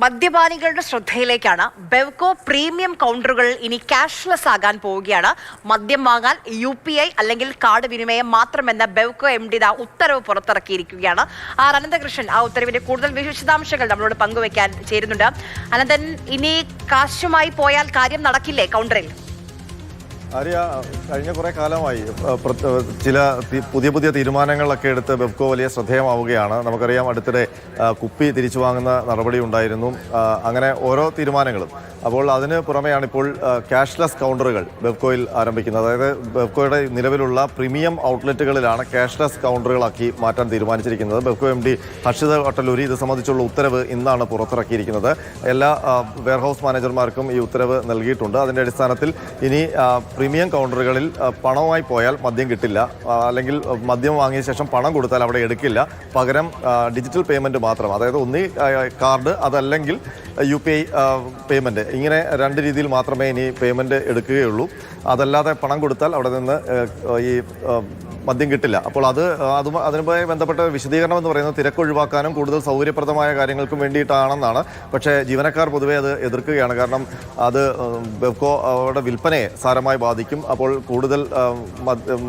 മദ്യപാനികളുടെ ശ്രദ്ധയിലേക്കാണ് Bevco premium കൗണ്ടറുകൾ ഇനി cashless ആകാൻ പോവുകയാണ്. മദ്യം വാങ്ങാൻ UPI അല്ലെങ്കിൽ കാർഡ് വിനിമയം മാത്രമെന്ന ബെവ്കോ MD ഉത്തരവ് പുറത്തിറക്കിയിരിക്കുകയാണ്. ആർ അനന്തകൃഷ്ണൻ ആ ഉത്തരവിന്റെ കൂടുതൽ വിശദാംശങ്ങൾ നമ്മളോട് പങ്കുവയ്ക്കാൻ ചേരുന്നുണ്ട്. അനന്തൻ, ഇനി കാശുമായി പോയാൽ കാര്യം നടക്കില്ലേ കൗണ്ടറിൽ? ആര്യ, കഴിഞ്ഞ കുറേ കാലമായി ചില പുതിയ തീരുമാനങ്ങളൊക്കെ എടുത്ത് ബെവ്കോ വലിയ ശ്രദ്ധേയമാവുകയാണ്. നമുക്കറിയാം, അടുത്തിടെ കുപ്പി തിരിച്ചു വാങ്ങുന്ന നടപടി ഉണ്ടായിരുന്നു. അങ്ങനെ ഓരോ തീരുമാനങ്ങളും. അപ്പോൾ അതിന് പുറമെയാണ് ഇപ്പോൾ ക്യാഷ്ലെസ് കൗണ്ടറുകൾ ബെവ്കോയിൽ ആരംഭിക്കുന്നത്. അതായത് ബെവ്കോയുടെ നിലവിലുള്ള പ്രീമിയം ഔട്ട്ലെറ്റുകളിലാണ് ക്യാഷ്ലെസ് കൗണ്ടറുകളാക്കി മാറ്റാൻ തീരുമാനിച്ചിരിക്കുന്നത്. ബെവ്കോ MD ഹർഷിത വട്ടലൂരി ഇത് സംബന്ധിച്ചുള്ള ഉത്തരവ് ഇന്നാണ് പുറത്തിറക്കിയിരിക്കുന്നത്. എല്ലാ വെയർഹൗസ് മാനേജർമാർക്കും ഈ ഉത്തരവ് നൽകിയിട്ടുണ്ട്. അതിൻ്റെ അടിസ്ഥാനത്തിൽ ഇനി പ്രീമിയം കൗണ്ടറുകളിൽ പണവുമായി പോയാൽ മദ്യം കിട്ടില്ല, അല്ലെങ്കിൽ മദ്യം വാങ്ങിയ ശേഷം പണം കൊടുത്താൽ അവിടെ എടുക്കില്ല. പകരം ഡിജിറ്റൽ പേയ്മെൻറ്റ് മാത്രം, അതായത് ഒന്നി കാർഡ് അതല്ലെങ്കിൽ UPI പേയ്മെൻറ്റ്, ഇങ്ങനെ രണ്ട് രീതിയിൽ മാത്രമേ ഇനി പേയ്മെൻറ്റ് എടുക്കുകയുള്ളൂ. അതല്ലാതെ പണം കൊടുത്താൽ അവിടെ നിന്ന് ഈ മദ്യം കിട്ടില്ല. അപ്പോൾ അതിനുമായി ബന്ധപ്പെട്ട വിശദീകരണം എന്ന് പറയുന്നത് തിരക്കൊഴിവാക്കാനും കൂടുതൽ സൗകര്യപ്രദമായ കാര്യങ്ങൾക്കും വേണ്ടിയിട്ടാണെന്നാണ്. പക്ഷേ ജീവനക്കാർ പൊതുവേ അത് എതിർക്കുകയാണ്. കാരണം അത് ബെവ്കോ അവരുടെ വിൽപ്പനയെ സാരമായി ബാധിക്കും. അപ്പോൾ കൂടുതൽ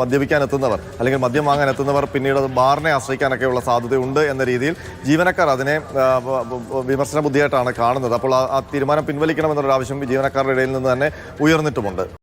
മദ്യപിക്കാൻ എത്തുന്നവർ അല്ലെങ്കിൽ മദ്യം വാങ്ങാൻ എത്തുന്നവർ പിന്നീട് അത് ബാറിനെ ആശ്രയിക്കാനൊക്കെയുള്ള സാധ്യതയുണ്ട് എന്ന രീതിയിൽ ജീവനക്കാർ അതിനെ വിമർശന ബുദ്ധിയായിട്ടാണ് കാണുന്നത്. അപ്പോൾ ആ തീരുമാനം പിൻവലിക്കണമെന്നൊരു ആവശ്യം ജീവനക്കാരുടെ ഇടയിൽ നിന്ന് തന്നെ ഉയർന്നിട്ടുമുണ്ട്.